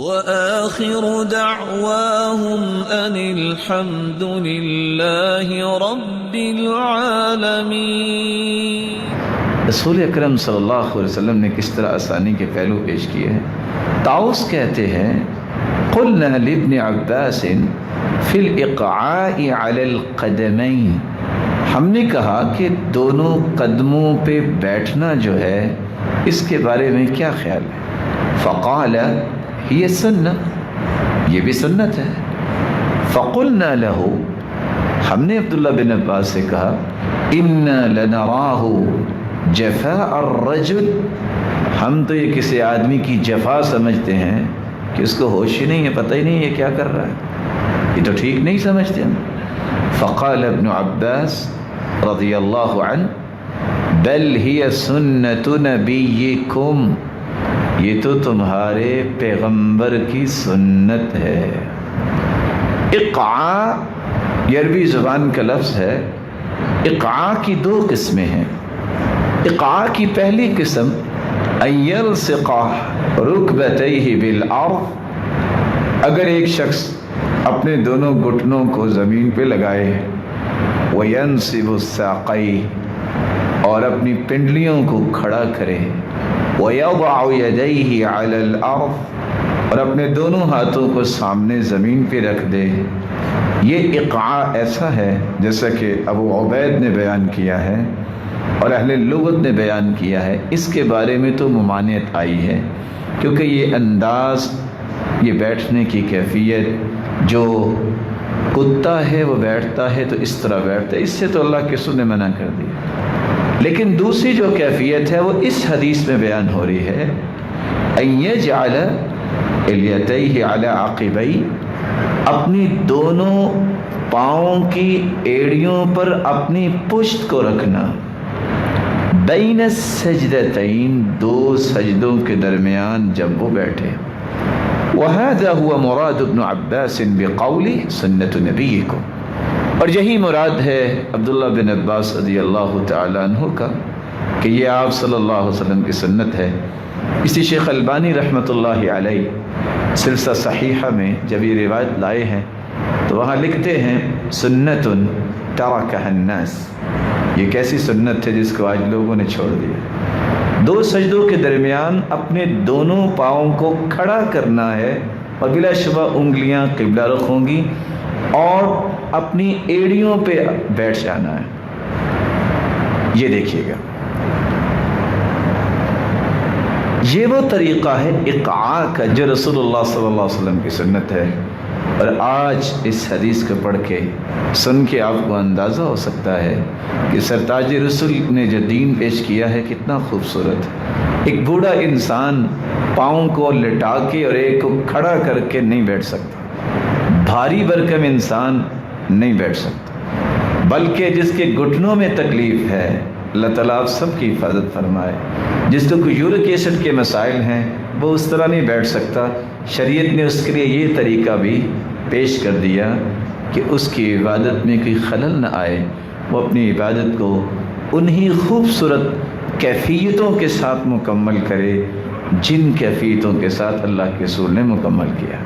وآخر دعواهم أن الحمد لله رب العالمين۔ رسول اکرم صلی اللہ علیہ وسلم نے کس طرح آسانی کے پہلو پیش کیے ہیں۔ طاؤس کہتے ہیں قلنا لابن عباس فی الاقعاء علی القدمین، ہم نے کہا کہ دونوں قدموں پہ بیٹھنا جو ہے اس کے بارے میں کیا خیال ہے؟ فقال یہ سنت، یہ بھی سنت ہے۔ فقلنا له، ہم نے عبداللہ بن عباس سے کہا انا لنراہ جفاء الرجل، ہم تو یہ کسی آدمی کی جفا سمجھتے ہیں کہ اس کو ہوش ہی نہیں ہے، پتہ ہی نہیں یہ کیا کر رہا ہے، یہ تو ٹھیک نہیں سمجھتے ہم۔ فقال ابن عباس رضی اللہ عنہ بل ہی سنت نبیکم، یہ تو تمہارے پیغمبر کی سنت ہے۔ اقعاء یہ عربی زبان کا لفظ ہے۔ اقعاء کی دو قسمیں ہیں۔ اقعاء کی پہلی قسم ان یلصق رکبتیہ بالارض، اگر ایک شخص اپنے دونوں گھٹنوں کو زمین پہ لگائے، وینصب الساقین، اور اپنی پنڈلیوں کو کھڑا کرے، وَيَضَعُ يَدَيْهِ عَلَى الْأَرْضِ، اور اپنے دونوں ہاتھوں کو سامنے زمین پہ رکھ دے۔ یہ اقعاء ایسا ہے جیسا کہ ابو عبید نے بیان کیا ہے اور اہل لغت نے بیان کیا ہے۔ اس کے بارے میں تو ممانعت آئی ہے کیونکہ یہ انداز، یہ بیٹھنے کی کیفیت، جو کتا ہے وہ بیٹھتا ہے تو اس طرح بیٹھتا ہے، اس سے تو اللہ کے رسول نے منع کر دیا۔ لیکن دوسری جو کیفیت ہے وہ اس حدیث میں بیان ہو رہی ہے ان یجعل الیتیہ علی عقبیہ، اپنی دونوں پاؤں کی ایڑیوں پر اپنی پشت کو رکھنا، بین السجدتین، دو سجدوں کے درمیان جب وہ بیٹھے۔ وَهَذَا هُوَ مُرَادُ ابْنُ عَبَّاسٍ بِقَوْلِهِ سُنَّةُ نَبِيِّكُمْ، اور یہی مراد ہے عبداللہ بن عباس رضی اللہ تعالیٰ عنہ کا کہ یہ آپ صلی اللہ علیہ وسلم کی سنت ہے۔ اسی شیخ البانی رحمۃ اللہ علیہ سلسلہ صحیحہ میں جب یہ روایت لائے ہیں تو وہاں لکھتے ہیں سنت ترکہ الناس، یہ کیسی سنت ہے جس کو آج لوگوں نے چھوڑ دیا۔ دو سجدوں کے درمیان اپنے دونوں پاؤں کو کھڑا کرنا ہے اور بلا شبہ انگلیاں قبلہ رخ ہوں گی اور اپنی ایڑیوں پہ بیٹھ جانا ہے۔ یہ دیکھیے گا، یہ وہ طریقہ ہے اقعاء کا جو رسول اللہ صلی اللہ علیہ وسلم کی سنت ہے۔ اور آج اس حدیث کو پڑھ کے سن کے آپ کو اندازہ ہو سکتا ہے کہ سرتاج رسول نے جو دین پیش کیا ہے کتنا خوبصورت ہے۔ ایک بوڑھا انسان پاؤں کو لٹا کے اور ایک کو کھڑا کر کے نہیں بیٹھ سکتا، بھاری بھرکم انسان نہیں بیٹھ سکتا، بلکہ جس کے گھٹنوں میں تکلیف ہے اللہ تعالیٰ آپ سب کی حفاظت فرمائے۔ جس کو یورک ایسڈ کے مسائل ہیں وہ اس طرح نہیں بیٹھ سکتا، شریعت نے اس کے لیے یہ طریقہ بھی پیش کر دیا کہ اس کی عبادت میں کوئی خلل نہ آئے، وہ اپنی عبادت کو انہی خوبصورت کیفیتوں کے ساتھ مکمل کرے جن کیفیتوں کے ساتھ اللہ کے رسول نے مکمل کیا۔